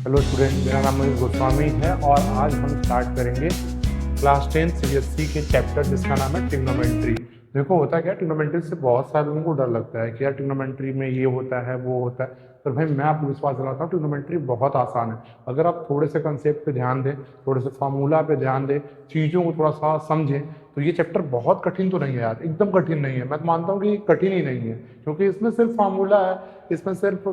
Hello student, मेरा नाम मनीष गोस्वामी है और आज हम स्टार्ट करेंगे क्लास 10 सीबीएसई के चैप्टर जिसका नाम है ट्रिग्नोमेट्री। देखो होता क्या, ट्रिग्नोमेट्री से बहुत सारे लोगों को डर लगता है कि यार ट्रिग्नोमेट्री में ये होता है वो होता है, पर भाई मैं आपको विश्वास दिलाता हूँ ट्रिग्नोमेट्री बहुत आसान है। अगर आप थोड़े से कंसेप्ट पे ध्यान दें, थोड़े से फार्मूला पे ध्यान दें, चीज़ों को थोड़ा सा समझें, तो ये चैप्टर बहुत कठिन तो नहीं है यार, एकदम कठिन नहीं है। मैं तो मानता हूँ कि कठिन ही नहीं है, क्योंकि इसमें सिर्फ फार्मूला है, इसमें सिर्फ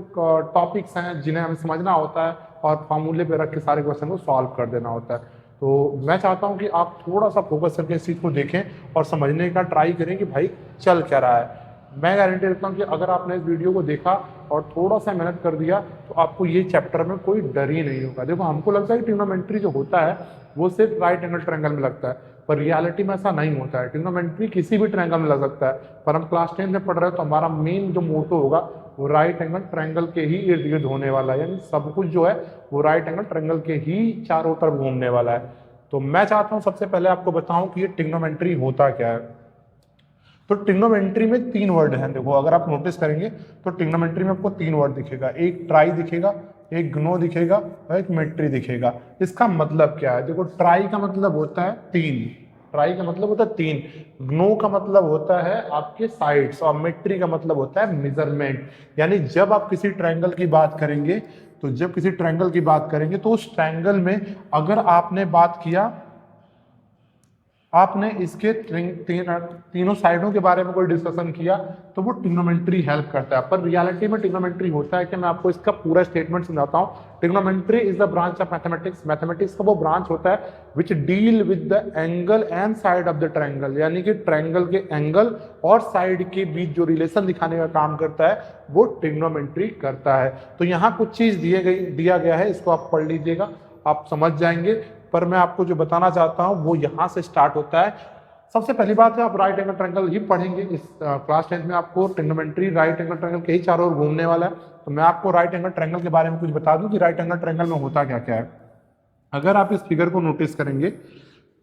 टॉपिक्स हैं जिन्हें हमें समझना होता है और फार्मूले पे रख के सारे क्वेश्चन को सॉल्व कर देना होता है। तो मैं चाहता हूँ कि आप थोड़ा सा फोकस करके इस चीज़ को देखें और समझने का ट्राई करें कि भाई चल क्या रहा है। मैं गारंटी देता हूँ कि अगर आपने इस वीडियो को देखा और थोड़ा सा मेहनत कर दिया तो आपको ये चैप्टर में कोई डर ही नहीं होगा। देखो हमको लगता है कि ट्रिग्नोमेट्री जो होता है वो सिर्फ राइट एंगल ट्रायंगल में लगता है, पर रियलिटी में ऐसा नहीं होता है। ट्रिग्नोमेट्री किसी भी ट्रायंगल में लग सकता है, पर हम क्लास 10 में पढ़ रहे हैं तो हमारा मेन जो मोटो होगा वो राइट एंगल ट्रायंगल के ही इर्द गिर्द होने वाला है, यानी सब कुछ जो है वो राइट एंगल ट्रायंगल के ही चारों तरफ घूमने वाला है। तो मैं चाहता हूं सबसे पहले आपको बताऊं कि ये ट्रिग्नोमेट्री होता क्या है। तो ट्रिग्नोमेट्री में तीन वर्ड हैं। देखो अगर आप नोटिस करेंगे तो ट्रिग्नोमेट्री में आपको तीन वर्ड दिखेगा, एक ट्राई दिखेगा, एक ग्नो दिखेगा और एक मेट्री दिखेगा। इसका मतलब क्या है? देखो ट्राई का मतलब होता है तीन, ट्राई का मतलब होता है तीन, ग्नो का मतलब होता है आपके साइड्स और मेट्री का मतलब होता है मेजरमेंट। यानी जब आप किसी ट्रायंगल की बात करेंगे तो उस ट्रायंगल में अगर आपने बात किया, आपने इसके तीनों साइडों के बारे में कोई डिस्कशन किया तो वो ट्रिग्नोमेट्री हेल्प करता है। पर रियलिटी में ट्रिग्नोमेट्री होता है कि मैं आपको इसका पूरा स्टेटमेंट समझाता हूँ। Trigonometry is the branch of mathematics. Mathematics का वो ब्रांच होता है which deal with the angle and side of the triangle, यानी कि ट्रायंगल के एंगल और साइड के बीच जो रिलेशन दिखाने का काम करता है वो ट्रिग्नोमेट्री करता है। तो यहाँ कुछ चीज दिया गया है, इसको आप पढ़ लीजिएगा, आप समझ जाएंगे। पर मैं आपको जो बताना चाहता हूं वो यहां से स्टार्ट होता है। सबसे पहली बात है, आप राइट एंगल ट्रायंगल ही पढ़ेंगे इस क्लास 10 में। आपको ट्रिग्नोमेट्री राइट एंगल ट्रायंगल के ही चारों ओर घूमने वाला है। तो मैं आपको राइट एंगल ट्रायंगल के बारे में कुछ बता दूं कि राइट एंगल ट्रायंगल में होता क्या क्या है। अगर आप इस फिगर को नोटिस करेंगे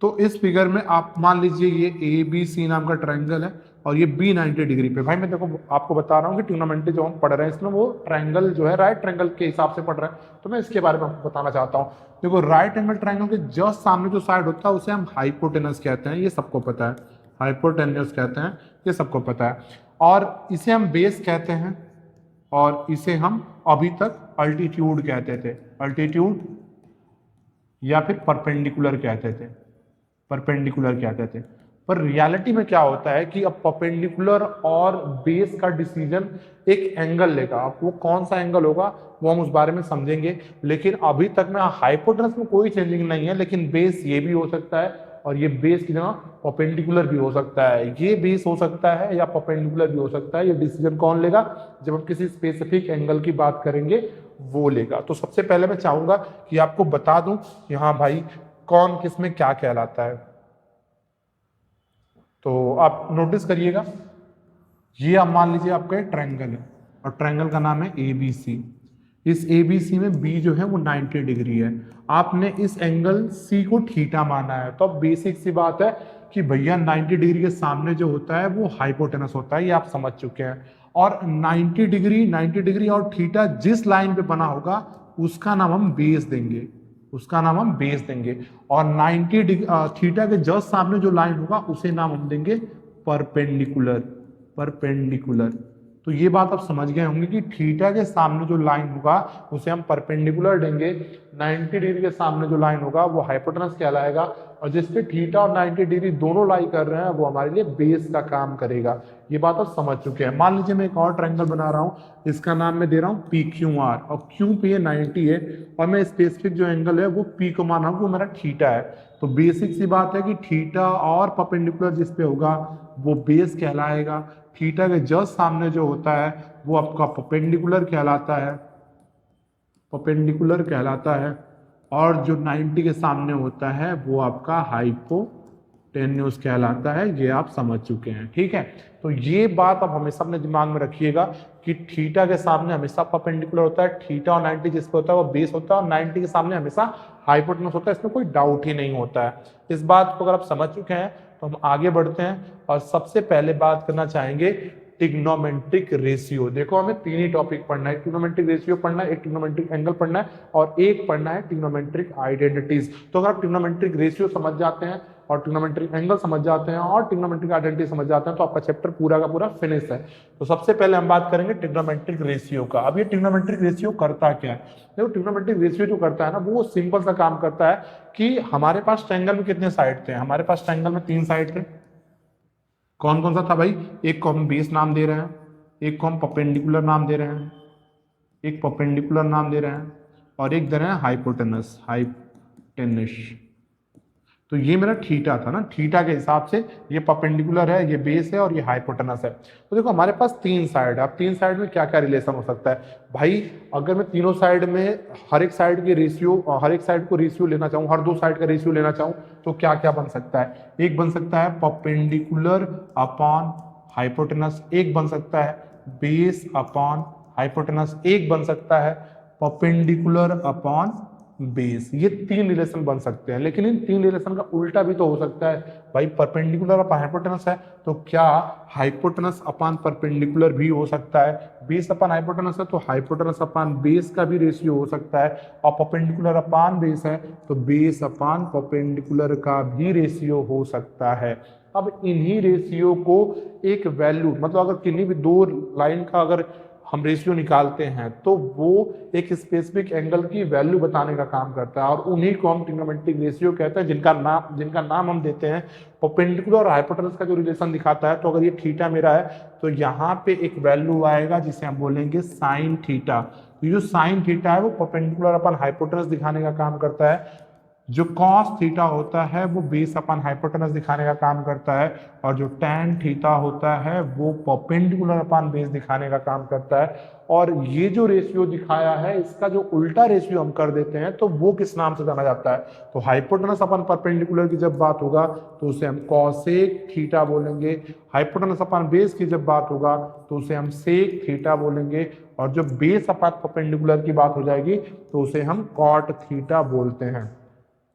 तो इस फिगर में आप मान लीजिए ये ए बी सी नाम का ट्रायंगल है और ये बी 90 डिग्री पे। भाई मैं देखो आपको बता रहा हूँ कि ट्रिग्नोमेट्री जो हम पढ़ रहे हैं इसमें वो ट्रायंगल जो है राइट ट्रायंगल के हिसाब से पढ़ रहे हैं, तो मैं इसके बारे में आपको बताना चाहता हूँ। देखो राइट एंगल ट्रायंगल के जस्ट सामने जो साइड होता है उसे हम हाइपोटेनस कहते हैं, ये सबको पता है। हाइपोटेनस कहते हैं, ये सबको पता है। और इसे हम बेस कहते हैं और इसे हम अभी तक अल्टीट्यूड कहते थे, अल्टीट्यूड या फिर परपेंडिकुलर कहते थे, परपेंडिकुलर कहते थे। पर रियलिटी में क्या होता है कि अब परपेंडिकुलर और बेस का डिसीजन एक एंगल लेगा। अब वो कौन सा एंगल होगा वो हम उस बारे में समझेंगे, लेकिन अभी तक में हाइपोटेनस में कोई चेंजिंग नहीं है, लेकिन बेस ये भी हो सकता है और ये बेस की जगह परपेंडिकुलर भी हो सकता है। ये बेस हो सकता है या परपेंडिकुलर भी हो सकता है। ये डिसीजन कौन लेगा? जब हम किसी स्पेसिफिक एंगल की बात करेंगे वो लेगा। तो सबसे पहले मैं चाहूंगा कि आपको बता दूं कि हाँ भाई कौन किस में क्या कहलाता है। तो आप नोटिस करिएगा, ये आप मान लीजिए आपका ट्रायंगल है और ट्रायंगल का नाम है ABC। इस ABC में B जो है वो 90 डिग्री है। आपने इस एंगल C को थीटा माना है, तो अब बेसिक सी बात है कि भैया 90 डिग्री के सामने जो होता है वो हाइपोटेनस होता है, ये आप समझ चुके हैं। और 90 डिग्री और थीटा जिस लाइन पे बना होगा उसका नाम हम बेस देंगे, उसका नाम हम बेस देंगे। और 90 डिग्री थीटा के जस्ट सामने जो लाइन होगा उसे नाम हम देंगे परपेंडिकुलर, परपेंडिकुलर। तो ये बात आप समझ गए होंगे कि थीटा के सामने जो लाइन होगा उसे हम परपेंडिकुलर देंगे, 90 डिग्री के सामने जो लाइन होगा वो हाइपोटेनस कहलाएगा, और जिसपे थीटा और 90 डिग्री दोनों लाई कर रहे हैं वो हमारे लिए बेस का काम करेगा। ये बात आप समझ चुके हैं। मान लीजिए मैं एक और ट्रायंगल बना रहा हूँ, इसका नाम मैं दे रहा हूँ PQR और Q पे ये 90 है और मैं स्पेसिफिक जो एंगल है वो P को मान रहा हूँ वो मेरा थीटा है। तो बेसिक सी बात है कि थीटा और परपेंडिकुलर जिस पे होगा वो बेस कहलाएगा। थीटा के जस्ट सामने जो होता है वो आपका परपेंडिकुलर कहलाता है, परपेंडिकुलर कहलाता है। और जो 90 के सामने होता है वो आपका हाइपोटेन्यूज कहलाता है। ये आप समझ चुके हैं, ठीक है। तो ये बात आप हमेशा अपने दिमाग में रखिएगा कि थीटा के सामने हमेशा परपेंडिकुलर होता है, थीटा और 90 जिस पे होता है वो बेस होता है, और 90 के सामने हमेशा हाइपोटेन्यूज होता है, इसमें कोई डाउट ही नहीं होता है। इस बात को अगर आप समझ चुके हैं तो हम आगे बढ़ते हैं और सबसे पहले बात करना चाहेंगे ट्रिग्नोमेट्रिक रेशियो। देखो हमें तीन ही टॉपिक पढ़ना है, ट्रिग्नोमेट्रिक रेशियो पढ़ना है, एक ट्रिग्नोमेट्रिक एंगल पढ़ना है और एक पढ़ना है ट्रिग्नोमेट्रिक आइडेंटिटीज। तो अगर आप ट्रिग्नोमेट्रिक रेशियो समझ जाते हैं और ट्रिग्नोमेट्रिक एंगल समझ जाते हैं और ट्रिग्नोमेट्रिक आइडेंटिटी समझ जाते हैं तो आपका चैप्टर पूरा का पूरा फिनिश है। तो सबसे पहले हम बात करेंगे ट्रिग्नोमेट्रिक रेशियो का। अब ये ट्रिग्नोमेट्रिक रेशियो करता क्या है? देखो ट्रिग्नोमेट्रिक रेशियो जो करता है ना वो सिंपल सा काम करता है कि हमारे पास ट्रायंगल में कितने साइड थे, हमारे पास ट्रायंगल में 3 साइड थे। कौन कौन सा था भाई? एक को हम बेस नाम दे रहे हैं, एक को हम परपेंडिकुलर नाम दे रहे हैं, एक परपेंडिकुलर नाम दे रहे हैं और एक दे रहे हैं हाइपोटेनस, हाइपोटेनस। तो ये मेरा थीटा था ना, थीटा के हिसाब से ये परपेंडिकुलर है, ये बेस है और ये हाइपोटेनस है। तो देखो हमारे पास 3 साइड है। अब 3 साइड में क्या क्या रिलेशन हो सकता है भाई? अगर मैं तीनों साइड में हर एक साइड के रेशियो, हर एक साइड को रेशियो लेना चाहूँ, हर 2 साइड का रेशियो लेना चाहूँ तो क्या क्या बन सकता है? एक बन सकता है परपेंडिकुलर अपॉन हाइपोटेनस, एक बन सकता है बेस अपॉन हाइपोटेनस, एक बन सकता है परपेंडिकुलर अपॉन बेस। ये 3 रिलेशन बन सकते हैं। लेकिन इन 3 रिलेशन का उल्टा भी तो हो सकता है भाई। परपेंडिकुलर अपॉन हाइपोटेनस है तो क्या हाइपोटेनस अपॉन परपेंडिकुलर भी हो सकता है? बेस अपॉन हाइपोटेनस है तो हाइपोटेनस अपॉन बेस का भी रेशियो हो सकता है। और परपेंडिकुलर अपॉन बेस है तो बेस अपॉन परपेंडिकुलर का भी रेशियो हो सकता है। अब इन्हीं रेशियो को एक वैल्यू, मतलब अगर किन्हीं भी 2 लाइन का अगर हम रेशियो निकालते हैं तो वो एक स्पेसिफिक एंगल की वैल्यू बताने का काम करता है और उन्हीं को हम ट्रिग्नोमेट्रिक रेशियो कहते हैं, जिनका नाम हम देते हैं परपेंडिकुलर और हाइपोटेनस का जो रिलेशन दिखाता है। तो अगर ये थीटा मेरा है तो यहाँ पे एक वैल्यू आएगा जिसे हम बोलेंगे साइन थीटा। तो जो साइन थीटा है वो परपेंडिकुलर अपन हाइपोटेनस दिखाने का काम करता है। जो कॉस थीटा होता है वो बेस अपन हाइपोटेनस दिखाने का काम करता है और जो टैन थीटा होता है वो परपेंडिकुलर अपन बेस दिखाने का काम करता है। और ये जो रेशियो दिखाया है इसका जो उल्टा रेशियो हम कर देते हैं तो वो किस नाम से जाना जाता है? तो हाइपोटेनस अपन परपेंडिकुलर की जब बात होगा तो उसे हम कॉसेक थीटा बोलेंगे, हाइपोटेनस अपन बेस की जब बात होगा तो उसे हम सेक थीटा बोलेंगे और जो बेस अपन परपेंडिकुलर की बात हो जाएगी तो उसे हम कॉट थीटा बोलते हैं।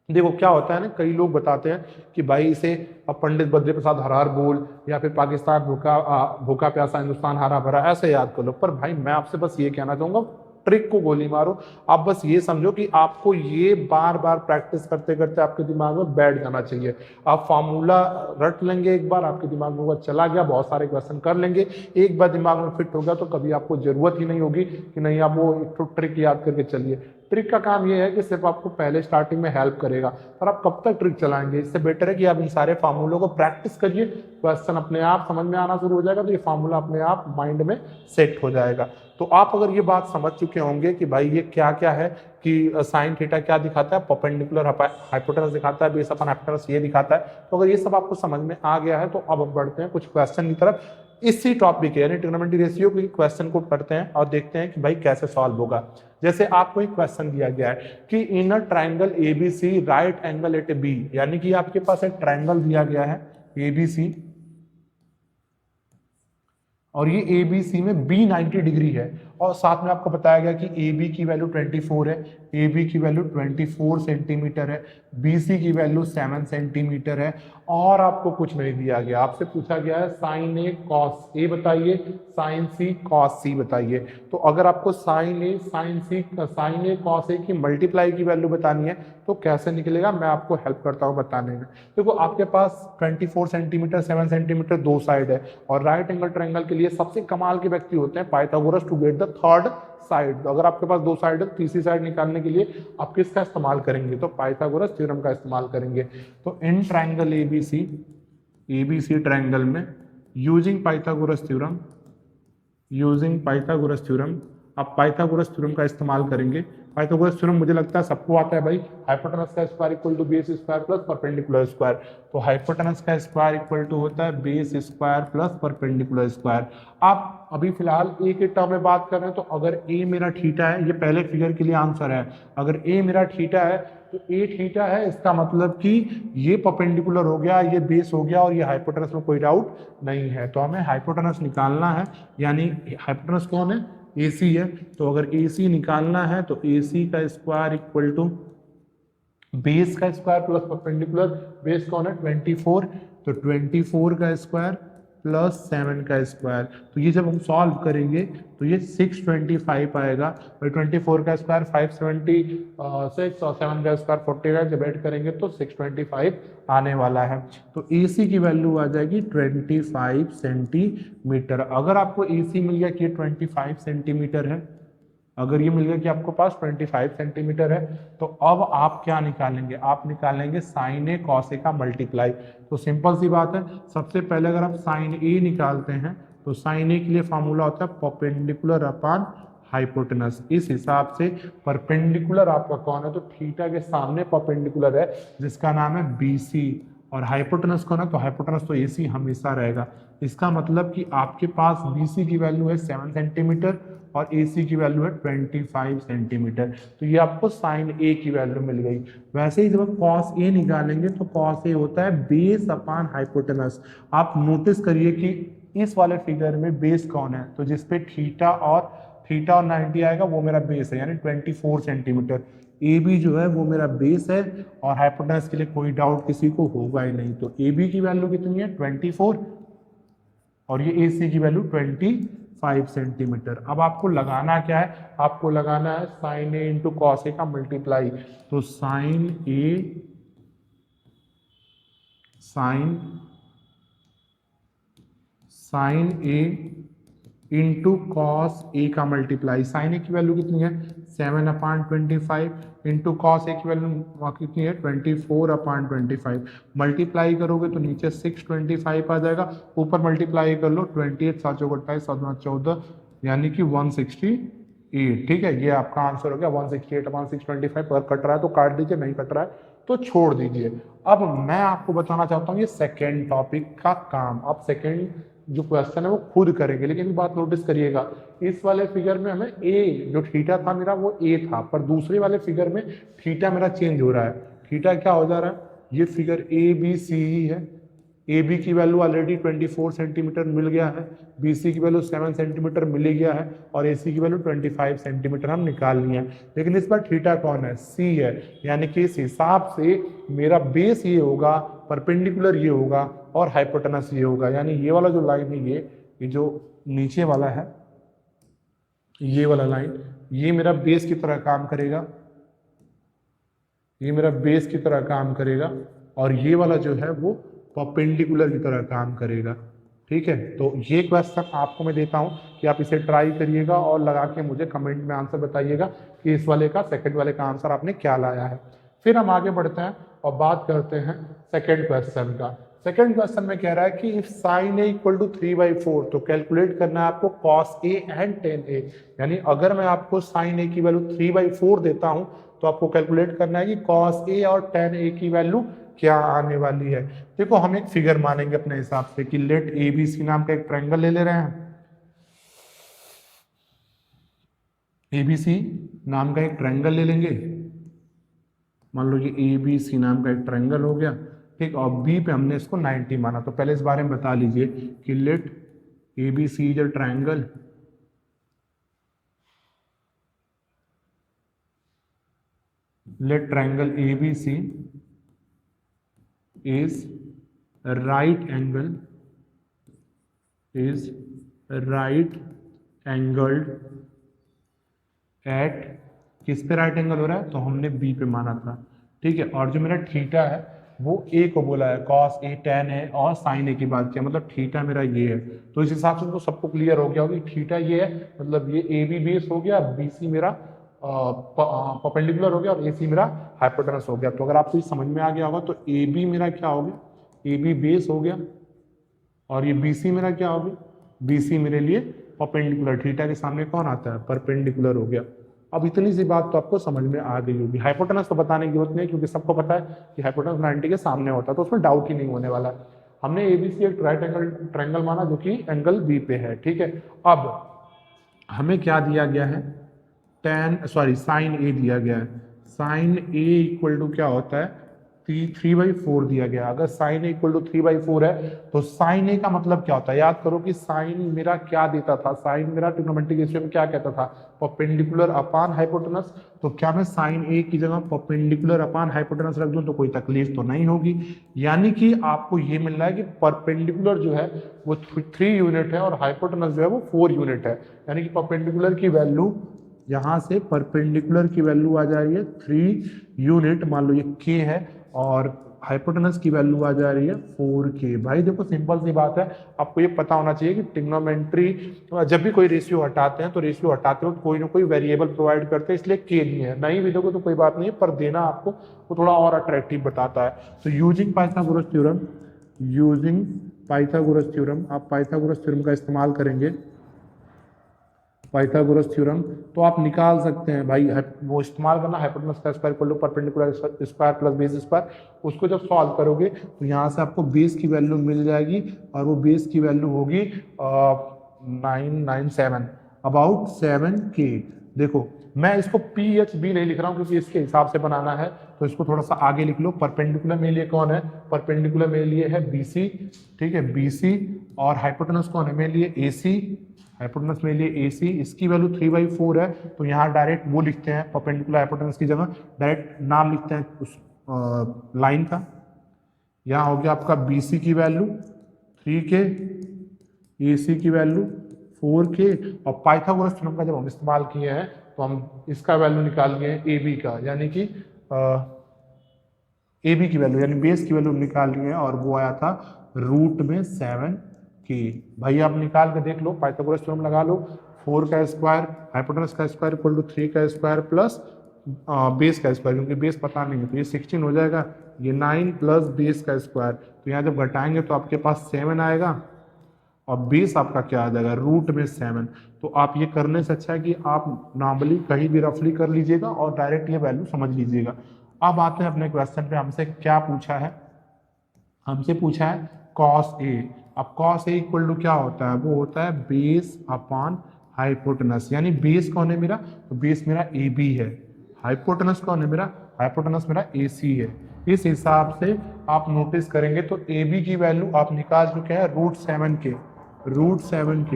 देखो क्या होता है ना, कई लोग बताते हैं कि भाई इसे अब पंडित बद्री प्रसाद हरार बोल या फिर पाकिस्तान भूखा प्यासा हिंदुस्तान हरा भरा ऐसे याद कर लो। पर भाई मैं आपसे बस ये कहना चाहूंगा, ट्रिक को गोली मारो। आप बस ये समझो कि आपको ये बार बार प्रैक्टिस करते करते आपके दिमाग में बैठ जाना चाहिए। आप फार्मूला रट लेंगे, एक बार आपके दिमाग में वो चला गया, बहुत सारे क्वेश्चन कर लेंगे, एक बार दिमाग में फिट हो गया तो कभी आपको जरूरत ही नहीं होगी कि नहीं आप वो एक ट्रिक याद करके चलिए। ट्रिक का काम ये है कि सिर्फ आपको पहले स्टार्टिंग में हेल्प करेगा, पर आप कब तक ट्रिक चलाएंगे? इससे बेटर है कि आप इन सारे फार्मूलों को प्रैक्टिस करिए, क्वेश्चन अपने आप समझ में आना शुरू हो जाएगा तो ये फार्मूला अपने आप माइंड में सेट हो जाएगा। तो आप अगर ये बात समझ चुके होंगे कि भाई ये क्या क्या है कि साइन थीटा क्या दिखाता है, परपेंडिकुलर हाइपोटेनस दिखाता है, बेस अपॉन हाइपोटेनस ये दिखाता है। तो अगर ये सब आपको समझ में आ गया है तो अब हम बढ़ते हैं कुछ क्वेश्चन की तरफ इसी टॉपिक यानी ट्रिग्नोमेट्रिक रेशियो के क्वेश्चन को पढ़ते हैं और देखते हैं कि भाई कैसे सॉल्व होगा। जैसे आपको एक क्वेश्चन दिया गया है कि in a triangle ABC right angle at B, यानी कि आपके पास एक ट्रायंगल दिया गया है एबीसी और ये ABC में B 90 डिग्री है और साथ में आपको बताया गया कि AB की वैल्यू 24 है, AB की वैल्यू 24 सेंटीमीटर है, BC की वैल्यू 7 सेंटीमीटर है और आपको कुछ नहीं दिया गया। आपसे पूछा गया है साइन A कॉस A बताइए, साइन C कॉस C बताइए। तो अगर आपको साइन A कॉस A की मल्टीप्लाई की वैल्यू बतानी है तो कैसे निकलेगा, मैं आपको हेल्प करता हूँ बताने में। देखो आपके पास 24 सेंटीमीटर 7 सेंटीमीटर 2 साइड है और राइट एंगल ट्रायंगल के लिए सबसे कमाल के व्यक्ति होते हैं Pythagoras to get the third side. अगर आपके पास 2 साइड है, तीसरी साइड निकालने के लिए आप किसका इस्तेमाल करेंगे? तो पाइथागोरस थ्योरम का इस्तेमाल करेंगे। तो इन ट्रायंगल एबीसी ट्रायंगल में यूजिंग पाइथागोरस थ्योरम आप पाइथागोरस थ्योरम का इस्तेमाल करेंगे। पाइथागोरस थ्योरम मुझे लगता है सबको आता है भाई, हाइपोटेनस का square equal to base square plus perpendicular square. तो हाइपोटेनस का स्क्वायर इक्वल टू होता है base square plus perpendicular square. आप अभी फिलहाल ए के टर्म में बात कर रहे हैं तो अगर ए मेरा थीटा है, ये पहले फिगर के लिए आंसर है, अगर ए मेरा थीटा है तो ए थीटा है, इसका मतलब कि ये परपेंडिकुलर हो गया, ये बेस हो गया और ये हाइपोटेनस में कोई डाउट नहीं है। तो हमें हाइपोटेनस निकालना है, यानी हाइपोटेनस कौन है? AC है। तो अगर AC निकालना है तो AC का स्क्वायर इक्वल टू बेस का स्क्वायर प्लस परपेंडिकुलर, बेस कौन है? 24, तो 24 का स्क्वायर प्लस 7 का स्क्वायर। तो ये जब हम सॉल्व करेंगे तो ये 625 आएगा। और 24 का स्क्वायर 576 और 7 का स्क्वायर 49, जब ऐड करेंगे तो 625 आने वाला है। तो AC की वैल्यू आ जाएगी 25 सेंटीमीटर। अगर आपको AC मिल गया कि 25 सेंटीमीटर है, अगर ये मिल गया कि आपको पास 25 सेंटीमीटर है, तो अब आप क्या निकालेंगे, आप निकालेंगे साइन ए कॉस ए का मल्टीप्लाई। तो सिंपल सी बात है, सबसे पहले अगर आप साइन ए निकालते हैं तो साइन ए के लिए फॉर्मूला होता है परपेंडिकुलर अपॉन हाइपोटेनस। इस हिसाब से परपेंडिकुलर आपका कौन है, तो थीटा के सामने परपेंडिकुलर है जिसका नाम है BC, और हाइपोटेनस कौन है, तो हाइपोटेनस तो AC हमेशा रहेगा। इसका मतलब कि आपके पास BC की वैल्यू है 7 सेंटीमीटर और AC की वैल्यू है 25 सेंटीमीटर। तो ये आपको साइन A की वैल्यू मिल गई। वैसे ही जब आप कॉस A निकालेंगे तो कॉस A होता है बेस अपॉन हाइपोटेनस। आप नोटिस करिए कि इस वाले फिगर में बेस कौन है, तो जिसपे थीटा और 90 आएगा वो मेरा बेस है, यानी 24 सेंटीमीटर। AB जो है वो मेरा बेस है, और हाइपोटेनस के लिए कोई डाउट किसी को होगा ही नहीं। तो AB की वैल्यू कितनी है 24, और ये AC की वैल्यू 25 सेंटीमीटर। अब आपको लगाना क्या है, आपको लगाना है sign A into cos A का मल्टीप्लाई। तो sign A into cos A का मल्टीप्लाई। साइन ए की वैल्यू कितनी है 7/25 इंटू कॉस ए की वैल्यू कितनी है 24/25। मल्टीप्लाई करोगे तो नीचे 625 आ जाएगा, ऊपर मल्टीप्लाई कर लो 28 7 चौक 28 7 14, यानी कि 168। ठीक है, ये आपका आंसर हो गया 168/625। अगर कट रहा है तो काट दीजिए, नहीं कट रहा है तो छोड़ दीजिए। अब मैं आपको बताना चाहता हूँ ये सेकेंड टॉपिक का काम। अब सेकेंड जो क्वेश्चन है वो खुद करेंगे, लेकिन एक बात नोटिस करिएगा, इस वाले फिगर में हमें ए जो थीटा था मेरा वो ए था, पर दूसरे वाले फिगर में थीटा मेरा चेंज हो रहा है। थीटा क्या हो जा रहा है, ये फिगर ABC ही है। AB की वैल्यू ऑलरेडी 24 सेंटीमीटर मिल गया है, BC की वैल्यू 7 सेंटीमीटर मिल गया है, और AC की वैल्यू 25 सेंटीमीटर हम निकाल लिए हैं। लेकिन इस पर थीटा कौन है, C है, यानी कि इस हिसाब से मेरा बेस ये होगा, परपेंडिकुलर ये होगा, और हाइपोटेनस ये होगा। यानी ये वाला जो लाइन है, ये जो नीचे वाला है, ये वाला लाइन, ये मेरा बेस की तरह काम करेगा, ये मेरा बेस की तरह काम करेगा, और ये वाला जो है वो परपेंडिकुलर की तरह काम करेगा। ठीक है, तो ये क्वेश्चन आपको मैं देता हूं कि आप इसे ट्राई करिएगा और लगा के मुझे कमेंट में आंसर बताइएगा कि इस वाले का, सेकंड वाले का आंसर आपने क्या लाया है। फिर हम आगे बढ़ते हैं और बात करते हैं सेकंड क्वेश्चन का। सेकंड क्वेश्चन में कह रहा है कि if sine A equal to 3/4, तो कैलकुलेट करना है आपको cos A and tan A. यानी अगर मैं आपको साइन ए की वैल्यू 3/4 देता हूं तो आपको कैलकुलेट करना है कि कॉस ए और टेन ए की वैल्यू क्या आने वाली है। देखो, हम एक फिगर मानेंगे अपने हिसाब से कि लेट ABC नाम का एक ट्रायंगल ले रहे हैं। ABC नाम का एक ट्रायंगल ले लेंगे, मान लो ये ABC नाम का एक ट्रायंगल हो गया। ठीक, और B पे हमने इसको 90 माना। तो पहले इस बारे में बता लीजिए कि let ABC is a triangle, let triangle ABC is right angled at, किस पे राइट एंगल हो रहा है, तो हमने B पे माना था। ठीक है, और जो मेरा थीटा है वो A को बोला है, कॉस A tan A और साइन A की बात किया, मतलब थीटा मेरा ये है। तो इस हिसाब से तो सबको क्लियर हो गया होगा कि थीटा ये है, मतलब ये AB बेस हो गया, BC मेरा परपेंडिकुलर हो गया, और AC मेरा हाइपोटेनस हो गया। तो अगर आपको ये समझ में आ गया होगा तो AB मेरा क्या हो गया, AB बेस हो गया, और ये BC मेरा क्या हो गया, BC मेरे लिए परपेंडिकुलर, थीटा के सामने कौन आता है, परपेंडिकुलर हो गया। अब इतनी सी बात तो आपको समझ में आ गई होगी। हाइपोटेनस तो बताने की जरूरत नहीं, क्योंकि सबको पता है कि हाइपोटेनस 90 के सामने होता है, तो उसमें डाउट ही नहीं होने वाला। हमने ABC एक राइट एंगल ट्रायंगल माना जो कि एंगल B पे है। ठीक है, अब हमें क्या दिया गया है, साइन A दिया गया है। साइन A इक्वल टू क्या होता है 3/4 दिया गया। अगर साइन ए इक्वल टू 3/4 है तो साइन ए का मतलब क्या होता है, याद करो कि साइन मेरा क्या देता था, साइन मेरा ट्रिग्नोमेट्रिक रेशियो में क्या कहता था, परपेंडिकुलर अपान हाइपोटेनस। तो क्या मैं साइन ए की जगह परपेंडिकुलर अपान हाइपोटेनस रख दूं तो कोई तकलीफ तो नहीं होगी। यानी कि आपको ये मिल रहा है कि परपेंडिकुलर जो है वो 3 यूनिट है और हाइपोटेनस जो है वो 4 यूनिट है। यानी कि परपेंडिकुलर की वैल्यू, यहां से परपेंडिकुलर की वैल्यू आ जा रही है 3 यूनिट, मान लो ये के है, और हाइपोटेनस की वैल्यू आ जा रही है 4k। भाई देखो सिंपल सी बात है, आपको ये पता होना चाहिए कि ट्रिग्नोमेट्री जब भी कोई रेशियो हटाते हैं तो रेशियो हटाते वक्त कोई ना कोई वेरिएबल प्रोवाइड करते हैं, इसलिए के नहीं है, नहीं भी दोगे तो कोई बात नहीं है, पर देना आपको वो थोड़ा और अट्रैक्टिव बताता है। तो using Pythagoras theorem, using Pythagoras theorem, आप पाइथागोरस थ्योरम का इस्तेमाल करेंगे, पाइथागोरस थ्योरम, तो आप निकाल सकते हैं भाई, वो इस्तेमाल करना हाइपोटेनस का square equal to perpendicular square plus base square. उसको जब सॉल्व करोगे तो यहाँ से आपको बेस की वैल्यू मिल जाएगी और वो बेस की वैल्यू होगी 997 अबाउट 7k। देखो मैं इसको PHB नहीं लिख रहा हूँ क्योंकि इसके हिसाब से बनाना है, तो इसको थोड़ा सा आगे लिख लो। परपेंडिकुलर मेरे लिए कौन है, परपेंडिकुलर मेरे लिए है BC, ठीक है BC, और हाइपोटेनस कौन है मेरे लिए AC, हाइपोटेनस में लिए AC, इसकी वैल्यू 3/4 है, तो यहाँ डायरेक्ट वो लिखते हैं परपेंडिकुलर हाइपोटेनस की जगह डायरेक्ट नाम लिखते हैं उस लाइन का। यहाँ हो गया आपका BC की वैल्यू 3k, AC की वैल्यू 4k, और पाइथागोरस थ्योरम का जब हम इस्तेमाल किए हैं तो हम इसका वैल्यू निकाल लिए हैं AB का, यानी कि AB की वैल्यू यानी बेस की वैल्यू निकाल लिए हैं और वो आया था रूट में 7k। भाई आप निकाल के देख लो, पाइथागोरस थ्योरम लगा लो, 4 का स्क्वायर हाइपोटेनस का स्क्वायर इक्वल टू 3 का स्क्वायर प्लस बेस का स्क्वायर, क्योंकि बेस पता नहीं है तो ये 16 हो जाएगा, ये 9 प्लस बेस का स्क्वायर, तो यहाँ जब घटाएंगे तो आपके पास 7 आएगा और बेस आपका क्या आ जाएगा रूट में 7। तो आप ये करने से अच्छा है कि आप नॉर्मली कहीं भी रफली कर लीजिएगा और डायरेक्ट ये वैल्यू समझ लीजिएगा। अब आते हैं अपने क्वेश्चन पे, हमसे क्या पूछा है, हमसे पूछा है cos A। अब cos A इक्वल टू क्या होता है, वो होता है बेस अपॉन हाइपोटेनस, यानी बेस कौन है मेरा, तो बेस मेरा AB है, हाइपोटेनस कौन है मेरा, हाइपोटेनस मेरा AC है। इस हिसाब से आप नोटिस करेंगे तो AB की वैल्यू आप निकाल चुके हैं रूट 7k,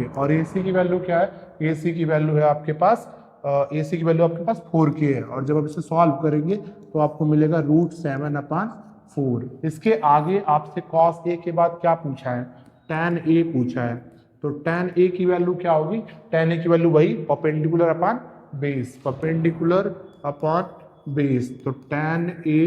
और AC की वैल्यू क्या है, AC की वैल्यू है आपके पास AC की वैल्यू आपके पास 4k है, और जब आप इसे सॉल्व करेंगे तो आपको मिलेगा रूट 7/4। इसके आगे आपसे cos A के बाद क्या पूछा है, tan A पूछा है, तो tan A की वैल्यू क्या होगी, tan A की वैल्यू वही perpendicular upon base, perpendicular upon base, तो tan A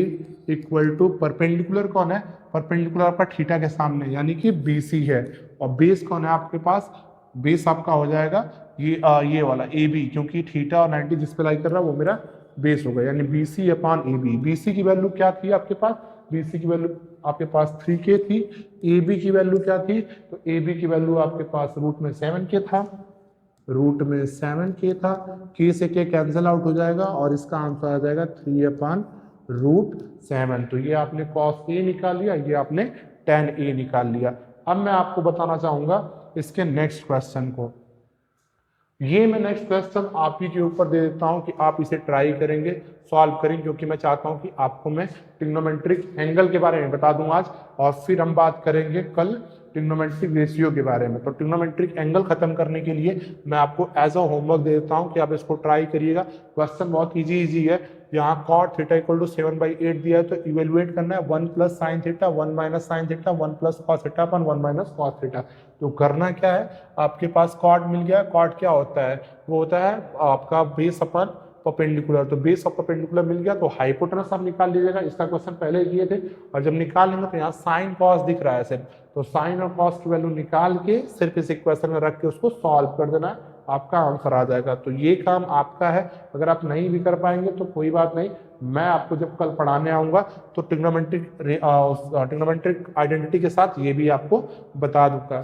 equal to perpendicular कौन है, परपेंडिकुलर आपका थीटा के सामने यानी कि BC है, और बेस कौन है आपके पास, बेस आपका हो जाएगा ये वाला AB, क्योंकि थीटा और 90 जिस पे लाई कर रहा है वो मेरा बेस होगा, यानी BC अपॉन AB। BC की वैल्यू क्या थी आपके पास, BC की वैल्यू आपके पास 3k थी, AB की वैल्यू क्या थी, तो AB की वैल्यू आपके पास रूट में 7k था, रूट में 7k था, k से k कैंसिल आउट हो जाएगा और इसका आंसर आ जाएगा 3/√7। तो ये आपने cos A निकाल लिया, ये आपने tan A निकाल लिया। अब मैं आपको बताना चाहूंगा इसके नेक्स्ट क्वेश्चन को, ये मैं नेक्स्ट क्वेश्चन आप ही के ऊपर दे देता हूं कि आप इसे ट्राई करेंगे, सॉल्व करेंगे, क्योंकि मैं चाहता हूं कि आपको मैं ट्रिग्नोमेट्रिक एंगल के बारे में बता दूं आज, और फिर हम बात करेंगे कल ट्रिग्नोमेट्रिक रेशियो के बारे में। तो ट्रिग्नोमेट्रिक एंगल खत्म करने के लिए मैं आपको एज अ होमवर्क दे देता हूं कि आप इसको ट्राई करिएगा। क्वेश्चन बहुत इजी है, यहाँ cot थीटा इक्वल टू 7/8 दिया है, तो इवेलुएट करना है 1 plus sine theta 1 minus sine theta 1 plus cos theta upon 1 minus cos theta. तो करना क्या है, आपके पास cot मिल गया, cot क्या होता है, वो होता है आपका बेस अपन परपेंडिकुलर, तो बेस ऑफ परपेंडिकुलर मिल गया, तो हाइपोटेनस आप निकाल लीजिएगा, इसका क्वेश्चन पहले किए थे, और जब निकाल लेंगे तो यहाँ साइन कॉस दिख रहा है सिर्फ, तो साइन और कॉस की वैल्यू निकाल के सिर्फ इस इक्वेशन में रख के उसको सॉल्व कर देना है, आपका आंसर आ जाएगा। तो ये काम आपका है, अगर आप नहीं भी कर पाएंगे तो कोई बात नहीं, मैं आपको जब कल पढ़ाने आऊंगा तो ट्रिग्नोमेट्रिक आइडेंटिटी के साथ ये भी आपको बता दूंगा।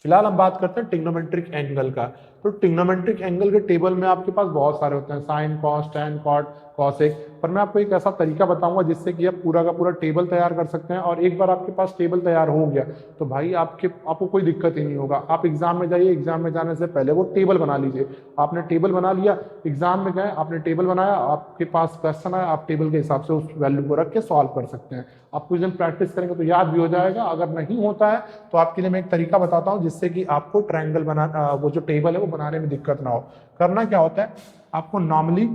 फिलहाल हम बात करते हैं ट्रिग्नोमेट्रिक एंगल का। तो ट्रिग्नोमेट्रिक एंगल के टेबल में आपके पास बहुत सारे होते हैं, sine, cos, tan, cot, cosec, पर मैं आपको एक ऐसा तरीका बताऊंगा जिससे कि आप पूरा का पूरा टेबल तैयार कर सकते हैं। और एक बार आपके पास टेबल तैयार हो गया तो भाई आपको कोई दिक्कत ही नहीं होगा। आप एग्जाम में जाइए, एग्जाम में जाने से पहले वो टेबल बना लीजिए। आपने टेबल बना लिया, एग्जाम में गए, आपने टेबल बनाया, आपके पास क्वेश्चन आया, आप टेबल के हिसाब से उस वैल्यू को रख के सॉल्व कर सकते हैं। आप कुछ दिन प्रैक्टिस करेंगे तो याद भी हो जाएगा। अगर नहीं होता है तो आपके लिए मैं एक तरीका बताता हूँ जिससे कि आपको ट्रायंगल बना वो जो टेबल है वो बनाने में दिक्कत ना हो। करना क्या होता है, आपको नॉर्मली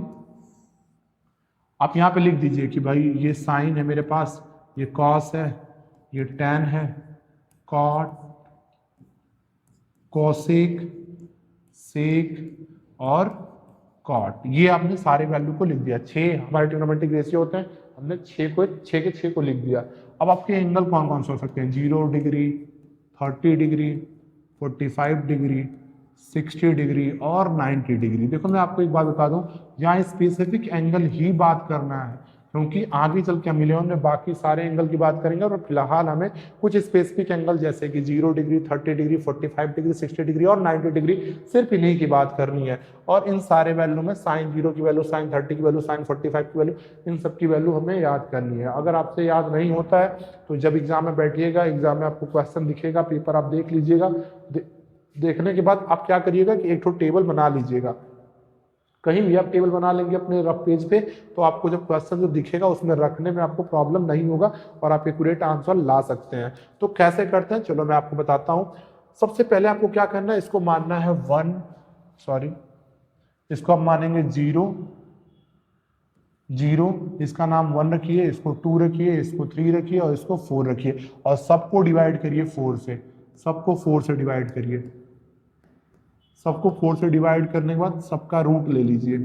आप यहाँ पे लिख दीजिए कि भाई ये साइन है मेरे पास, ये कॉस है, ये टैन है, कॉट, कोसेक, सेक और कॉट, ये आपने सारे वैल्यू को लिख दिया। 6 हमारे ट्रिग्नोमेट्रिक रेशियो होते हैं, हमने 6 के 6 को लिख दिया। अब आपके एंगल कौन कौन से हो सकते हैं, 0 डिग्री, 30 डिग्री, 45 डिग्री, 60 डिग्री और 90 डिग्री। देखो मैं आपको एक बात बता दूं, यहाँ स्पेसिफिक एंगल ही बात करना है, क्योंकि आगे चल के मिलियन में बाकी सारे एंगल की बात करेंगे। और फिलहाल हमें कुछ स्पेसिफिक एंगल जैसे कि 0 डिग्री, 30 डिग्री, 45 डिग्री, 60 डिग्री और 90 डिग्री सिर्फ इन्हीं की बात करनी है। और इन सारे वैल्यू में साइन 0 की वैल्यू, साइन 30 की वैल्यू, साइन 45 की वैल्यू, इन सब की वैल्यू हमें याद करनी है। अगर आपसे याद नहीं होता है तो जब एग्जाम में बैठिएगा, एग्जाम में आपको क्वेश्चन दिखेगा, पेपर आप देख लीजिएगा, देखने के बाद आप क्या करिएगा कि एक तो टेबल बना लीजिएगा। कहीं भी आप टेबल बना लेंगे अपने रफ पेज पे तो आपको जब क्वेश्चन जो दिखेगा उसमें रखने में आपको प्रॉब्लम नहीं होगा और आप एक्यूरेट आंसर ला सकते हैं। तो कैसे करते हैं चलो मैं आपको बताता हूं। सबसे पहले आपको क्या करना है, इसको मानना है इसको आप मानेंगे 0, इसका नाम 1 रखिए, इसको 2 रखिए, इसको 3 रखिए और इसको 4 रखिए और सबको डिवाइड करिए 4 से। सबको 4 से डिवाइड करिए। सबको 4 से डिवाइड करने के बाद सबका रूट ले लीजिए।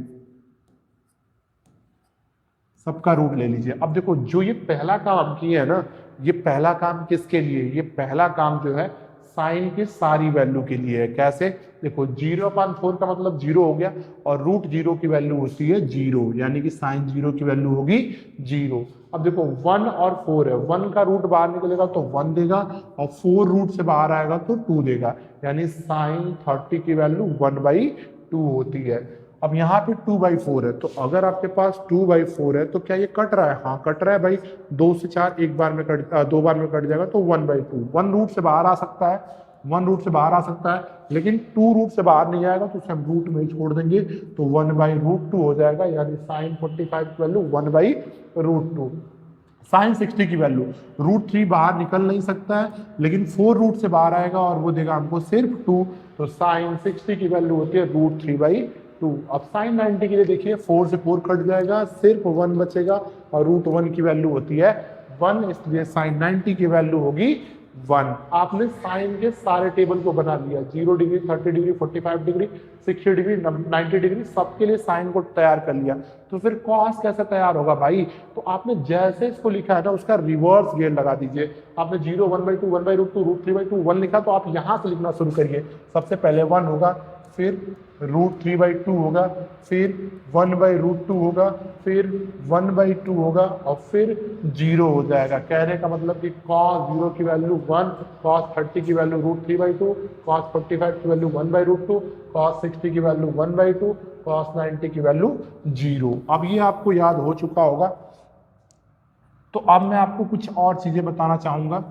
सबका रूट ले लीजिए। अब देखो जो ये पहला काम किया है ना, ये पहला काम किसके लिए, ये पहला काम जो है साइन की सारी वैल्यू के लिए है। कैसे, देखो 0/4 का मतलब 0 हो गया और रूट 0 की वैल्यू होती है 0, यानी कि साइन 0 की वैल्यू होगी 0। अब देखो 1 और 4 है, 1 का रूट बाहर निकलेगा तो 1 देगा और 4 रूट से बाहर आएगा तो 2 देगा, यानी साइन 30 की वैल्यू 1/2 होती है। अब यहाँ पे 2/4 है, तो अगर आपके पास 2/4 है तो क्या ये कट रहा है, हाँ कट रहा है भाई। 2 से 4 2 बार में कट जाएगा तो 1/2। 1 रूट से बाहर आ सकता है, 1 रूट से बाहर आ सकता है, लेकिन 2 रूट से बाहर नहीं आएगा तो उसे हम रूट में छोड़ देंगे तो 1/√2 हो जाएगा, यानी साइन 45 की वैल्यू 1/√2। साइन 60 की वैल्यू √3 बाहर निकल नहीं सकता है, लेकिन 4 रूट से बाहर आएगा और वो देगा हमको सिर्फ 2, तो साइन 60 की वैल्यू होती है √3/2। अब साइन 90 के लिए देखिए 4 से 4 कट जाएगा, सिर्फ 1 बचेगा और √1 की वैल्यू होती है 1, इसलिए साइन 90 की वैल्यू होगी 1। आपने साइन के सारे टेबल को बना लिया, 0 degree, 30 degree, 45 degree, 60 degree, 90 degree, सबके लिए साइन को तैयार कर लिया। तो फिर कॉस कैसे तैयार होगा भाई, तो आपने जैसे इसको लिखा है ना उसका रिवर्स गेयर लगा दीजिए। आपने 0, 1/2, 1/√2, √3/2, 1 लिखा तो आप यहां से लिखना शुरू करिए। सबसे पहले 1 होगा, फिर √3/2 होगा, फिर 1/√2 होगा, फिर 1/2 होगा और फिर 0 हो जाएगा। कहने का मतलब कि cos 0 की वैल्यू 1, cos 30 की वैल्यू √3/2, cos 45 की वैल्यू 1/√2, cos 60 की वैल्यू 1/2, cos 90 की वैल्यू 0। अब ये आपको याद हो चुका होगा। तो अब मैं आपको कुछ और चीजें बताना चाहूंगा।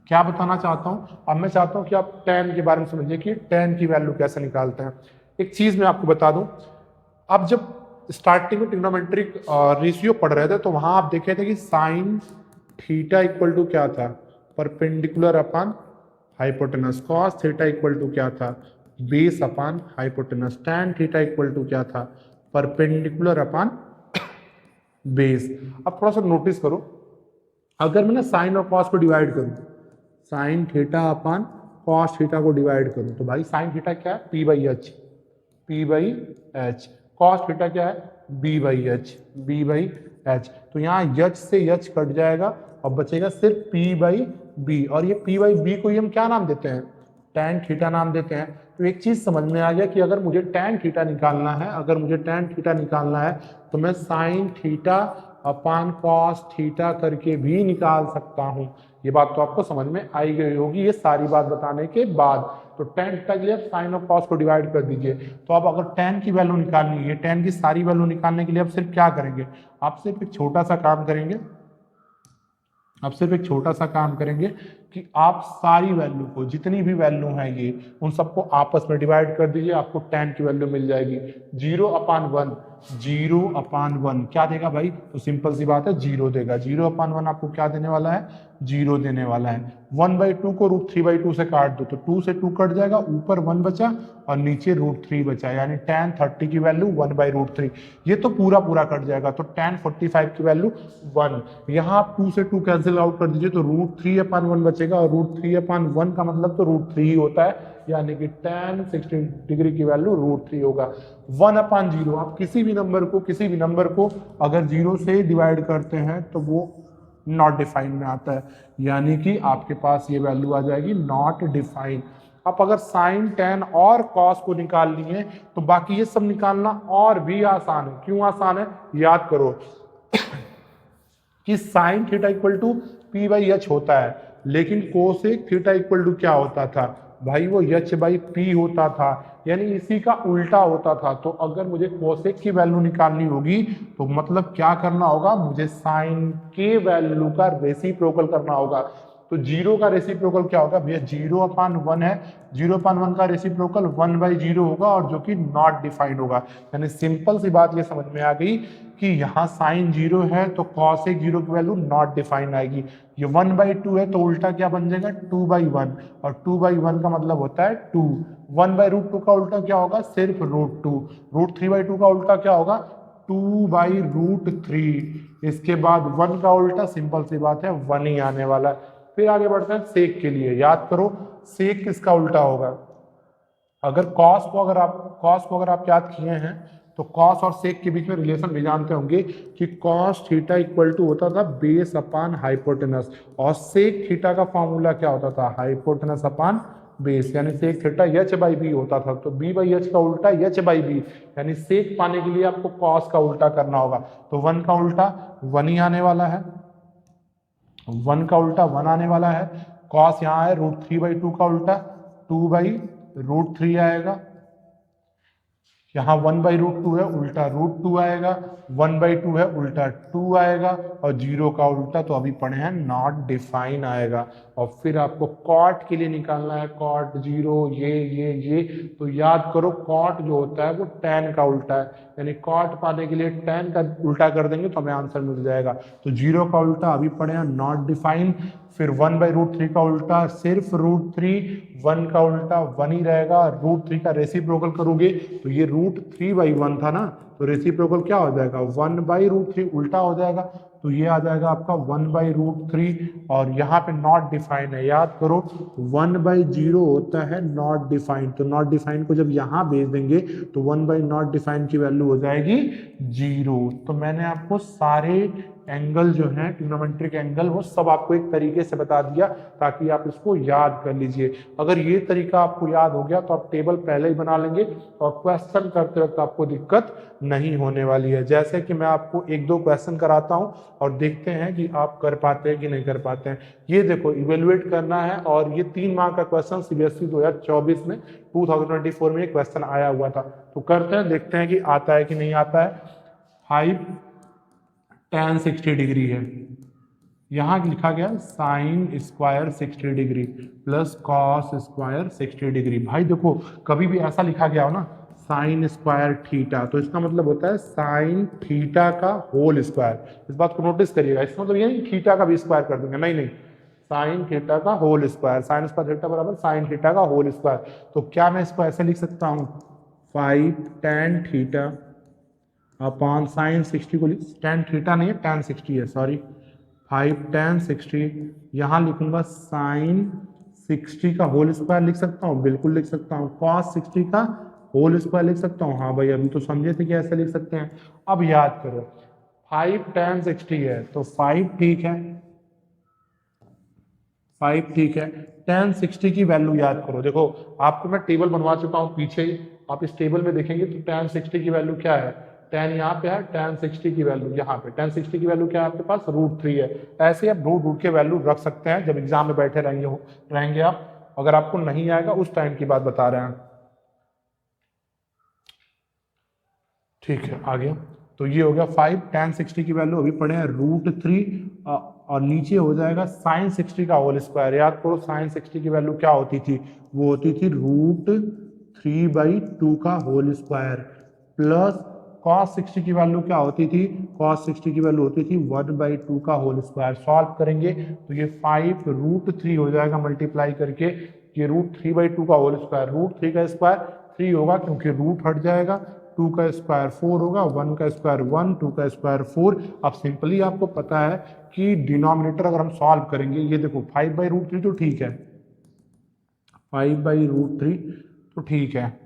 क्या बताना चाहता हूं, अब मैं चाहता हूं कि आप tan के बारे में समझिए कि tan की वैल्यू कैसे निकालते हैं। एक चीज मैं आपको बता दूं, अब जब स्टार्टिंग में ट्रिग्नोमेट्रिक रेशियो पढ़ रहे थे तो वहां आप देखे थे कि साइन थीटा इक्वल टू क्या था, perpendicular upon hypotenuse. Cos theta equal to क्या था, base upon hypotenuse. tan theta equal to क्या था, परपेंडिकुलर अपॉन बेस। अब थोड़ा सा नोटिस करो, अगर मैं ना साइन और कॉस को डिवाइड करूं, sine theta upon cos theta को डिवाइड करूं तो भाई साइन थीटा क्या है, P/H। कॉस थीटा क्या है, B/H। तो यहाँ H से H कट जाएगा और बचेगा सिर्फ P/B, और ये P/B को ही हम क्या नाम देते हैं, tan थीटा नाम देते हैं। तो एक चीज समझ में आ गया कि अगर मुझे tan थीटा निकालना है तो मैं sine theta upon cos theta करके भी निकाल सकता हूं। ये बात तो आपको समझ में आई गई होगी ये सारी बात बताने के बाद। तो tan थीटा के लिए आप साइन और कॉस को डिवाइड कर दीजिए। तो अब अगर tan की वैल्यू निकालनी है, tan की सारी वैल्यू निकालने के लिए आप सिर्फ क्या करेंगे, आप सिर्फ एक छोटा सा काम करेंगे, आप सिर्फ एक छोटा सा काम करेंगे कि आप सारी वैल्यू को, जितनी भी वैल्यू है ये, उन सबको आपस में डिवाइड कर दीजिए, आपको tan की वैल्यू मिल जाएगी 0/1। 0/1 क्या देगा भाई, तो सिंपल सी बात है 0 देगा। 0/1 आपको क्या देने वाला है, 0 देने वाला है। 1/2 को √3/2 से काट दो तो 2 से 2 कट जाएगा, ऊपर 1 बचा और नीचे √3 बचा, यानी tan 30 की वैल्यू 1/√3। ये तो पूरा पूरा कट जाएगा, तो tan 45 की वैल्यू 1। यहाँ आप 2 से 2 कैंसिल आउट कर दीजिए तो √3/1 बचेगा, और √3/1 का मतलब तो √3 ही होता है, यानी कि tan 60 डिग्री की वैल्यू √3 होगा। 1/0 आप किसी भी नंबर को अगर 0 से डिवाइड करते हैं तो वो नॉट डिफाइन में आता है, यानी कि आपके पास ये वैल्यू आ जाएगी नॉट डिफाइन। आप अगर साइन, tan और कॉस को निकाल लिए तो बाकी ये सब निकालना और भी आसान है। क्यों आसान है, याद करो कि sine theta equal to P/H होता है, लेकिन कोसेक थीटा इक्वल टू क्या होता था भाई, वो H/P होता था, यानी इसी का उल्टा होता था। तो अगर मुझे कोसेक की वैल्यू निकालनी होगी तो मतलब क्या करना होगा, मुझे साइन के वैल्यू का रेसिप्रोकल करना होगा। तो 0 का रेसिप्रोकल क्या होगा भैया, 0/1 है, 0/1 का रेसिप्रोकल 1/0 होगा, और जो कि नॉट डिफाइंड होगा। यानी सिंपल सी बात ये समझ में आ गई कि यहाँ साइन 0 है तो कॉसेक 0 की वैल्यू नॉट डिफाइंड आएगी। ये 1/2 है तो उल्टा क्या बन जाएगा 2/1, और 2/1 का मतलब होता है 2। 1/√2 का उल्टा क्या होगा, सिर्फ √2। √3/2 का उल्टा क्या होगा, 2/√3। इसके बाद 1 का उल्टा सिंपल सी बात है 1 ही आने वाला है। फिर आगे बढ़ते हैं सेक के लिए। याद करो सेक किसका उल्टा होगा, अगर कॉस को अगर आप याद किए हैं तो कॉस और सेक के बीच में रिलेशन भी जानते होंगे कि कॉस थीटा इक्वल टू होता था बेस अपान हाइपोटेनस, और सेक थीटा का फॉर्मूला क्या होता था, हाइपोटेनस अपान बेस, यानी सेक थीटा H/B होता था। तो B/H का उल्टा H/B, यानी सेक पाने के लिए आपको कॉस का उल्टा करना होगा। तो 1 का उल्टा 1 ही आने वाला है, 1 का उल्टा 1 आने वाला है। कॉस यहाँ है √3/2 का उल्टा 2/√3 आएगा। यहाँ 1/√2 है, उल्टा √2 आएगा, 1/2 है, उल्टा 2 आएगा, और 0 का उल्टा तो अभी पढ़े हैं नॉट डिफाइन आएगा। और फिर आपको कॉट के लिए निकालना है, कॉट 0 ये। तो याद करो कॉट जो होता है वो tan का उल्टा है, यानी कॉट पाने के लिए tan का उल्टा कर देंगे तो हमें आंसर मिल जाएगा। तो 0 का उल्टा अभी पढ़े हैं नॉट डिफाइन, फिर 1/√3 का उल्टा सिर्फ √3, 1 का उल्टा 1 ही रहेगा, √3 का रेसिप्रोकल करोगे तो ये √3/1 था ना, तो रेसिप्रोकल क्या हो जाएगा 1/√3 उल्टा हो जाएगा, तो ये आ जाएगा आपका 1/√3। और यहाँ पे नॉट डिफाइन है, याद करो 1/0 होता है नॉट डिफाइन, तो नॉट डिफाइन को जब यहाँ भेज देंगे तो 1/नॉट डिफाइन की वैल्यू हो जाएगी 0। तो मैंने आपको सारे एंगल जो है ट्रिग्नोमेट्रिक एंगल वो सब आपको एक तरीके से बता दिया ताकि आप इसको याद कर लीजिए। अगर ये तरीका आपको याद हो गया तो आप टेबल पहले ही बना लेंगे और क्वेश्चन करते वक्त आपको दिक्कत नहीं होने वाली है। जैसे कि मैं आपको 1-2 क्वेश्चन कराता हूं और देखते हैं कि आप कर पाते हैं कि नहीं कर पाते हैं। ये देखो इवेल्युएट करना है, और ये 3 मार्क का क्वेश्चन CBSE 2024 में 2024 में क्वेश्चन आया हुआ था। तो करते हैं, देखते हैं कि आता है कि नहीं आता है। 5 tan 60 डिग्री है, यहाँ लिखा गया sine square 60 degree plus cos square 60 degree. भाई देखो कभी भी ऐसा लिखा गया हो ना साइन स्क्वायर थीटा, तो इसका मतलब होता है साइन थीटा का होल स्क्वायर। इस बात को नोटिस करिएगा, इसका मतलब ये नहीं थीटा का भी स्क्वायर कर देंगे, नहीं, साइन थीटा का whole square, sine square theta बराबर साइन थीटा का होल स्क्वायर। तो क्या मैं इसको ऐसे लिख सकता हूँ 5 tan थीटा अपॉन साइन 60 को, tan थीटा नहीं है tan 60 है, सॉरी 5 tan 60, यहाँ लिखूंगा साइन 60 का होल स्क्वायर लिख सकता हूँ, बिल्कुल लिख सकता हूँ। कॉस 60 का होल स्क्वायर लिख सकता हूँ, हाँ भाई अभी तो समझे थे कि ऐसे लिख सकते हैं। अब याद करो 5 tan 60 है तो 5 ठीक है, 5 ठीक है। tan 60 की वैल्यू याद करो, देखो आपको मैं टेबल बनवा चुका हूँ पीछे ही, आप इस टेबल में देखेंगे तो tan 60 की वैल्यू क्या है, tan यहाँ पे है, tan 60 की वैल्यू यहाँ पे, tan 60 की वैल्यू क्या है आपके पास, √3 है। ऐसे आप रूट के वैल्यू रख सकते हैं जब एग्जाम में बैठे रहेंगे आप। अगर आपको नहीं आएगा उस टाइम की बात बता रहे हैं। ठीक है, आगे तो ये हो गया 5, tan 60 की वैल्यू अभी पढ़े हैं √3, और नीचे हो जाएगा sin 60 का होल स्क्वायर। याद करो sin 60 की वैल्यू क्या होती थी, वो होती थी √3/2 का होल स्क्वायर, प्लस cos 60 की वैल्यू क्या होती थी, cos 60 की वैल्यू होती थी 1/2 का होल स्क्वायर। सॉल्व करेंगे तो ये 5 √3 हो जाएगा मल्टीप्लाई करके, ये √3/2 का होल स्क्वायर, √3 का स्क्वायर 3 होगा क्योंकि रूट हट जाएगा, 2 का स्क्वायर 4 होगा, 1 का स्क्वायर 1, 2 का स्क्वायर 4। अब सिंपली आपको पता है कि डिनोमिनेटर अगर हम सॉल्व करेंगे, ये देखो 5/√3 तो ठीक है, 5/√3 तो ठीक है।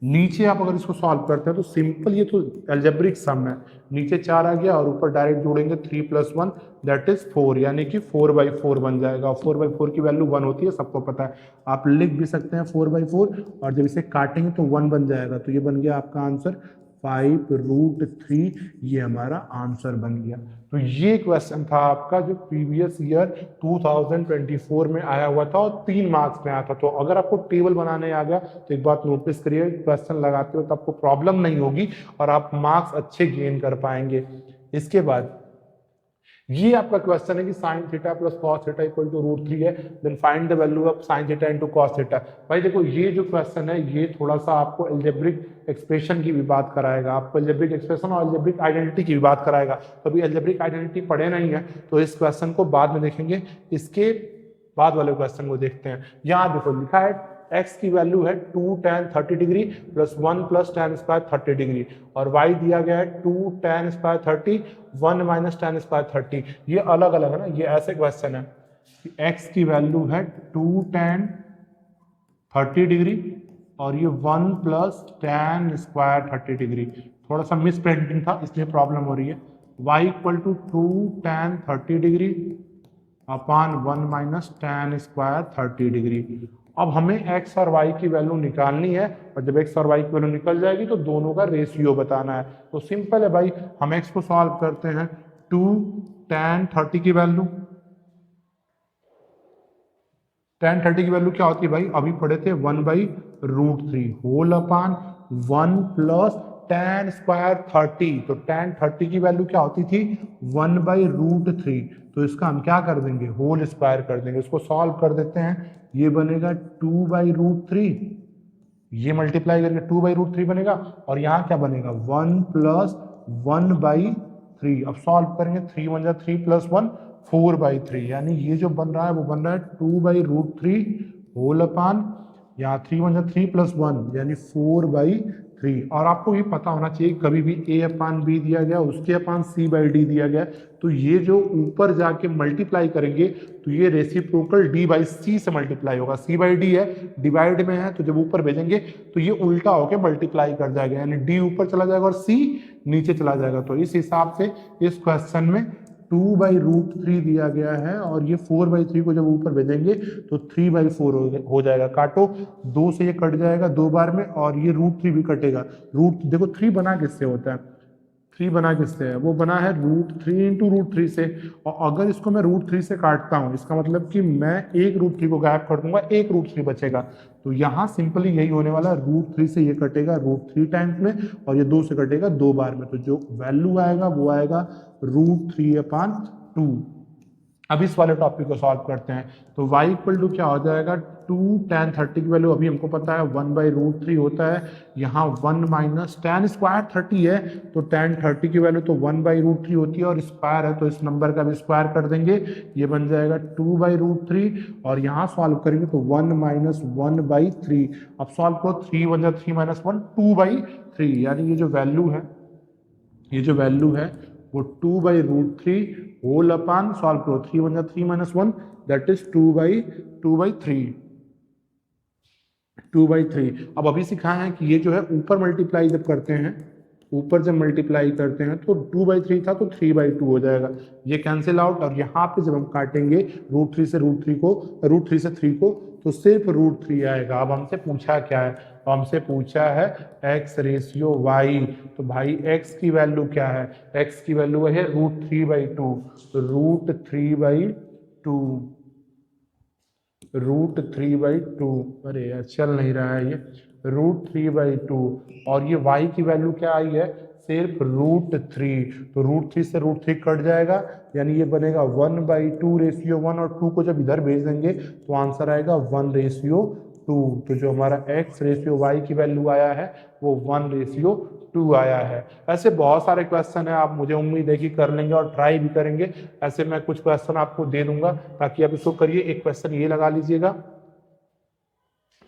नीचे आप अगर इसको सॉल्व करते हैं तो सिंपल, ये तो एल्जेब्रिक सम है, नीचे 4 आ गया और ऊपर डायरेक्ट जोड़ेंगे 3 + 1 दैट इज 4, यानी कि 4/4 बन जाएगा। 4/4 की वैल्यू 1 होती है, सबको पता है। आप लिख भी सकते हैं 4/4, और जब इसे काटेंगे तो 1 बन जाएगा, तो ये बन गया आपका आंसर 5√3, ये हमारा आंसर बन गया। तो ये क्वेश्चन था आपका जो प्रीवियस ईयर 2024 में आया हुआ था और 3 मार्क्स में आया था। तो अगर आपको टेबल बनाने आ गया तो एक बात नोटिस करिए, क्वेश्चन लगाते हो तो आपको प्रॉब्लम नहीं होगी और आप मार्क्स अच्छे गेन कर पाएंगे। इसके बाद ये आपका क्वेश्चन है कि sin θ + cos θ = √3 है, then find the value of sin θ * cos θ। भाई देखो ये जो क्वेश्चन है ये थोड़ा सा आपको एल्जेब्रिक एक्सप्रेशन की भी बात कराएगा, आपको एल्जेब्रिक एक्सप्रेशन और एल्जेब्रिक आइडेंटिटी की भी बात कराएगा। तो अभी एल्जेब्रिक आइडेंटिटी पढ़े नहीं है तो इस क्वेश्चन को बाद में देखेंगे, इसके बाद वाले क्वेश्चन को देखते हैं। यहाँ देखो लिखा है x की वैल्यू है 2 tan 30 degree plus 1 + tan square 30 degree, और y दिया गया है 2 tan स्क्वायर 30 1 - tan स्क्वायर 30। ये अलग अलग है ना, ये ऐसे क्वेश्चन है कि x की वैल्यू है 2 tan 30 डिग्री और ये 1 + tan स्क्वायर 30 डिग्री। थोड़ा सा मिस प्रिंटिंग था इसलिए प्रॉब्लम हो रही है। y = 2 tan 30 degree upon 1 - tan square 30 degree. अब हमें x और y की वैल्यू निकालनी है, और जब x और y की वैल्यू निकल जाएगी तो दोनों का रेशियो बताना है। तो सिंपल है भाई, हम x को सॉल्व करते हैं। 2 tan 30 की वैल्यू, tan 30 की वैल्यू क्या होती है भाई, अभी पढ़े थे 1/√3 होल अपॉन 1 + tan स्क्वायर 30। तो tan 30 की वैल्यू क्या होती थी 1/√3, तो इसका हम क्या कर देंगे, होल स्क्वायर कर देंगे। इसको सॉल्व कर देते हैं, ये बनेगा 2/√3, ये मल्टीप्लाई करके 2/√3 बनेगा, और यहाँ क्या बनेगा 1 + 1/3। अब सॉल्व करेंगे, 3 × 1 = 3 + 1 4/3, यानी ये जो बन रहा है वो बन रहा है 2/√3 होल अपॉन, यहाँ 3 × 1 = 3 + 1 यानी 4/3। और आपको ये पता होना चाहिए कभी भी a/b दिया गया उसके अपॉन c/d दिया गया, तो ये जो ऊपर जाके मल्टीप्लाई करेंगे तो ये रेसिप्रोकल d/c से मल्टीप्लाई होगा। c/d है, डिवाइड में है, तो जब ऊपर भेजेंगे तो ये उल्टा होके मल्टीप्लाई कर जाएगा, यानी d ऊपर चला जाएगा और c नीचे चला जाएगा। तो इस हिसाब से इस क्वेश्चन में 2/√3 दिया गया है, और ये 4/3 को जब ऊपर भेजेंगे तो 3/4 हो जाएगा। काटो, 2 से ये कट जाएगा 2 बार में, और ये √3 भी कटेगा। रूट देखो 3 बना किससे होता है, 3 बना किससे है, वो बना है √3 × √3 से। और अगर इसको मैं √3 से काटता हूँ, इसका मतलब कि मैं एक √3 को गायब कर दूंगा, एक √3 बचेगा। तो यहाँ सिंपली यही होने वाला, √3 से ये कटेगा √3 टाइम्स में, और ये 2 से कटेगा 2 बार में, तो जो वैल्यू आएगा वो आएगा √3/2। अब इस वाले टॉपिक को सॉल्व करते हैं। तो y = क्या हो जाएगा, 2 tan 30 की वैल्यू अभी हमको पता है 1/√3 होता है, यहाँ 1 - tan स्क्वायर 30 है, तो tan 30 की वैल्यू तो 1/√3 होती है, और स्क्वायर है तो इस नंबर का भी स्क्वायर कर देंगे, ये बन जाएगा 2/√3, और यहाँ सॉल्व करेंगे तो 1 - 1/3। अब सॉल्व करो, 3 × 1 = 3 - 1 2/3, यानी ये जो वैल्यू है वो 2/√3 होल अपॉन, सॉल्व करो, 3 × 1 = 3 - 1 दैट इज 2/3। अब अभी सिखाया है कि ये जो है ऊपर मल्टीप्लाई जब करते हैं, ऊपर जब मल्टीप्लाई करते हैं तो 2/3 था तो 3/2 हो जाएगा, ये कैंसिल आउट। और यहाँ पे जब हम काटेंगे √3 से 3 को, तो सिर्फ √3 आएगा। अब हमसे पूछा क्या है, तो हमसे पूछा है x रेशियो y, तो भाई x की वैल्यू क्या है, x की वैल्यू है √3/2, √3/2, √3/2, अरे यार चल नहीं रहा है ये, √3/2, और ये y की वैल्यू क्या आई है, सिर्फ √3, तो √3 से √3 कट जाएगा, यानी ये बनेगा 1/2 रेशियो 1, और 2 को जब इधर भेज देंगे तो आंसर आएगा 1/2। तो जो हमारा x रेशियो y की वैल्यू आया है वो 1/2 आया है। ऐसे बहुत सारे क्वेश्चन है, आप मुझे उम्मीद है कि कर लेंगे और ट्राई भी करेंगे। ऐसे मैं कुछ क्वेश्चन आपको दे दूंगा ताकि आप इसको करिए। एक क्वेश्चन ये लगा लीजिएगा,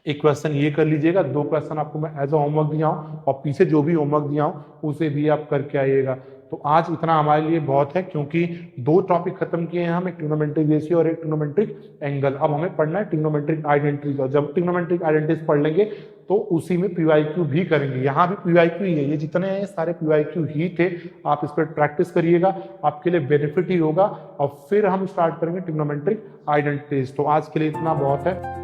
एक क्वेश्चन ये कर लीजिएगा, 2 क्वेश्चन आपको मैं एज अ होमवर्क दिया हूँ, और पीछे जो भी होमवर्क दिया हूँ उसे भी आप करके आइएगा। तो आज इतना हमारे लिए बहुत है, क्योंकि 2 टॉपिक खत्म किए हैं हम, एक ट्रिग्नोमेट्रिक रेशियो और एक ट्रिग्नोमेट्रिक एंगल। अब हमें पढ़ना है ट्रिग्नोमेट्रिक आइडेंटिटीज, और जब ट्रिग्नोमेट्रिक आइडेंटिटीज पढ़ लेंगे तो उसी में पीवाईक्यू भी करेंगे। यहाँ भी पीवाईक्यू ही है, ये जितने हैं सारे पीवाईक्यू ही थे। आप इस पर प्रैक्टिस करिएगा, आपके लिए बेनिफिट ही होगा, और फिर हम स्टार्ट करेंगे ट्रिग्नोमेट्रिक आइडेंटिटीज। तो आज के लिए इतना बहुत है।